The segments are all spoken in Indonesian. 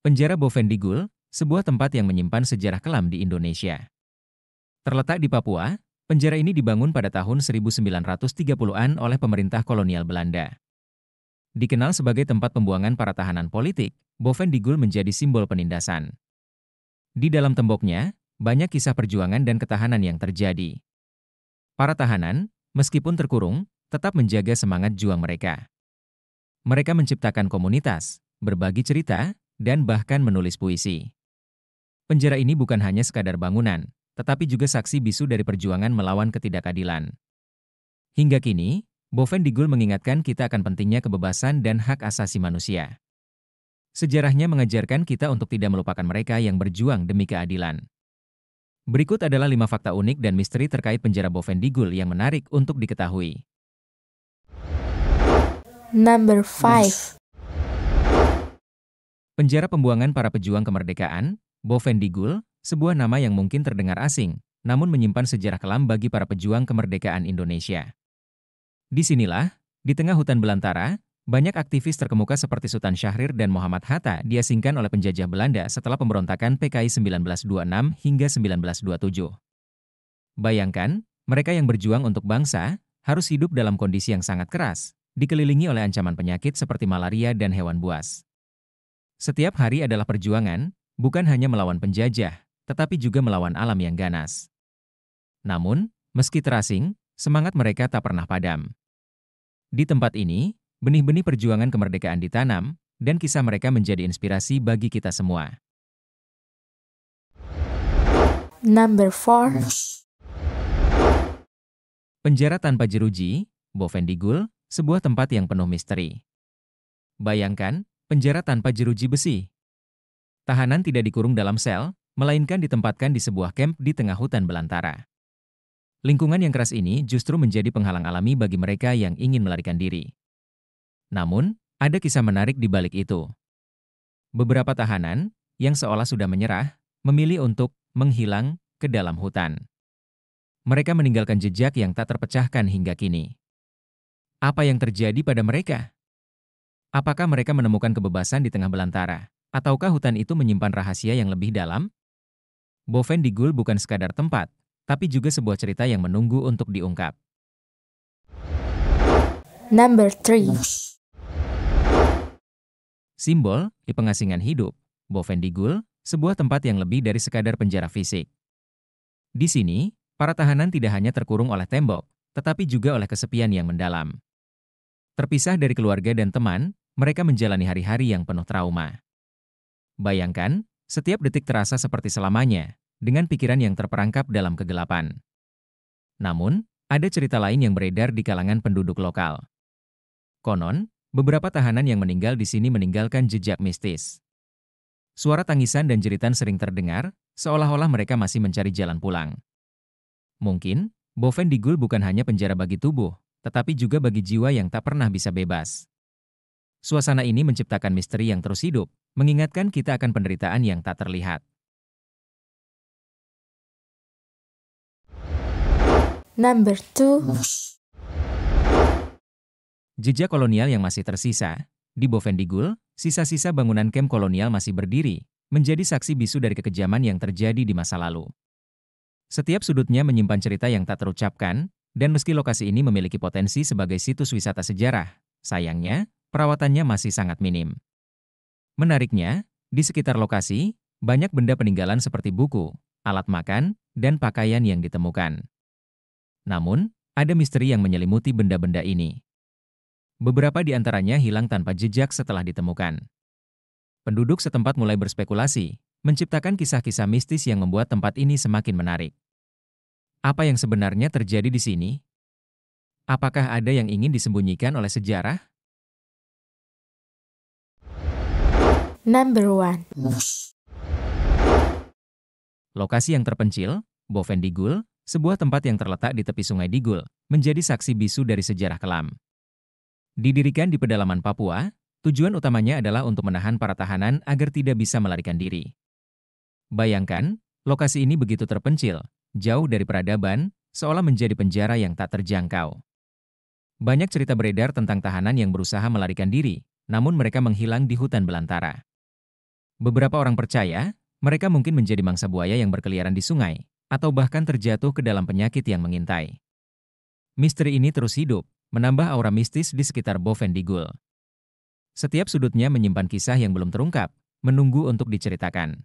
Penjara Bovendigul, sebuah tempat yang menyimpan sejarah kelam di Indonesia. Terletak di Papua, penjara ini dibangun pada tahun 1930-an oleh pemerintah kolonial Belanda. Dikenal sebagai tempat pembuangan para tahanan politik, Bovendigul menjadi simbol penindasan. Di dalam temboknya, banyak kisah perjuangan dan ketahanan yang terjadi. Para tahanan, meskipun terkurung, tetap menjaga semangat juang mereka. Mereka menciptakan komunitas, berbagi cerita, dan bahkan menulis puisi. Penjara ini bukan hanya sekadar bangunan, tetapi juga saksi bisu dari perjuangan melawan ketidakadilan. Hingga kini, Bovendigul mengingatkan kita akan pentingnya kebebasan dan hak asasi manusia. Sejarahnya mengajarkan kita untuk tidak melupakan mereka yang berjuang demi keadilan. Berikut adalah 5 fakta unik dan misteri terkait penjara Bovendigul yang menarik untuk diketahui. Number 5. Penjara pembuangan para pejuang kemerdekaan, Bovendigul, sebuah nama yang mungkin terdengar asing, namun menyimpan sejarah kelam bagi para pejuang kemerdekaan Indonesia. Disinilah, di tengah hutan belantara, banyak aktivis terkemuka seperti Sultan Syahrir dan Muhammad Hatta diasingkan oleh penjajah Belanda setelah pemberontakan PKI 1926 hingga 1927. Bayangkan, mereka yang berjuang untuk bangsa, harus hidup dalam kondisi yang sangat keras, dikelilingi oleh ancaman penyakit seperti malaria dan hewan buas. Setiap hari adalah perjuangan, bukan hanya melawan penjajah, tetapi juga melawan alam yang ganas. Namun, meski terasing, semangat mereka tak pernah padam. Di tempat ini, benih-benih perjuangan kemerdekaan ditanam, dan kisah mereka menjadi inspirasi bagi kita semua. Number 4. Penjara tanpa jeruji, Bovendigul, sebuah tempat yang penuh misteri. Bayangkan, penjara tanpa jeruji besi. Tahanan tidak dikurung dalam sel, melainkan ditempatkan di sebuah kamp di tengah hutan belantara. Lingkungan yang keras ini justru menjadi penghalang alami bagi mereka yang ingin melarikan diri. Namun, ada kisah menarik di balik itu. Beberapa tahanan, yang seolah sudah menyerah, memilih untuk menghilang ke dalam hutan. Mereka meninggalkan jejak yang tak terpecahkan hingga kini. Apa yang terjadi pada mereka? Apakah mereka menemukan kebebasan di tengah belantara? Ataukah hutan itu menyimpan rahasia yang lebih dalam? Bovendigul bukan sekadar tempat, tapi juga sebuah cerita yang menunggu untuk diungkap. Number 3. Simbol di pengasingan hidup, Bovendigul, sebuah tempat yang lebih dari sekadar penjara fisik. Di sini, para tahanan tidak hanya terkurung oleh tembok, tetapi juga oleh kesepian yang mendalam. Terpisah dari keluarga dan teman, mereka menjalani hari-hari yang penuh trauma. Bayangkan, setiap detik terasa seperti selamanya, dengan pikiran yang terperangkap dalam kegelapan. Namun, ada cerita lain yang beredar di kalangan penduduk lokal. Konon, beberapa tahanan yang meninggal di sini meninggalkan jejak mistis. Suara tangisan dan jeritan sering terdengar, seolah-olah mereka masih mencari jalan pulang. Mungkin, Bovendigul bukan hanya penjara bagi tubuh, tetapi juga bagi jiwa yang tak pernah bisa bebas. Suasana ini menciptakan misteri yang terus hidup, mengingatkan kita akan penderitaan yang tak terlihat. Number 2. Jejak kolonial yang masih tersisa. Di Bovendigul, sisa-sisa bangunan kamp kolonial masih berdiri, menjadi saksi bisu dari kekejaman yang terjadi di masa lalu. Setiap sudutnya menyimpan cerita yang tak terucapkan, dan meski lokasi ini memiliki potensi sebagai situs wisata sejarah, sayangnya, perawatannya masih sangat minim. Menariknya, di sekitar lokasi, banyak benda peninggalan seperti buku, alat makan, dan pakaian yang ditemukan. Namun, ada misteri yang menyelimuti benda-benda ini. Beberapa di antaranya hilang tanpa jejak setelah ditemukan. Penduduk setempat mulai berspekulasi, menciptakan kisah-kisah mistis yang membuat tempat ini semakin menarik. Apa yang sebenarnya terjadi di sini? Apakah ada yang ingin disembunyikan oleh sejarah? Number 1. Lokasi yang terpencil, Bovendigul, sebuah tempat yang terletak di tepi sungai Digul, menjadi saksi bisu dari sejarah kelam. Didirikan di pedalaman Papua, tujuan utamanya adalah untuk menahan para tahanan agar tidak bisa melarikan diri. Bayangkan, lokasi ini begitu terpencil, jauh dari peradaban, seolah menjadi penjara yang tak terjangkau. Banyak cerita beredar tentang tahanan yang berusaha melarikan diri, namun mereka menghilang di hutan belantara. Beberapa orang percaya, mereka mungkin menjadi mangsa buaya yang berkeliaran di sungai, atau bahkan terjatuh ke dalam penyakit yang mengintai. Misteri ini terus hidup, menambah aura mistis di sekitar Bovendigul. Setiap sudutnya menyimpan kisah yang belum terungkap, menunggu untuk diceritakan.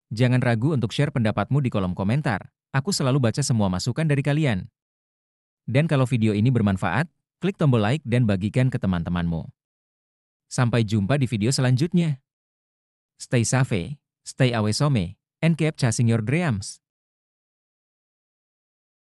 Jangan ragu untuk share pendapatmu di kolom komentar. Aku selalu baca semua masukan dari kalian. Dan kalau video ini bermanfaat, klik tombol like dan bagikan ke teman-temanmu. Sampai jumpa di video selanjutnya. Stay safe, stay away some, and keep chasing your dreams.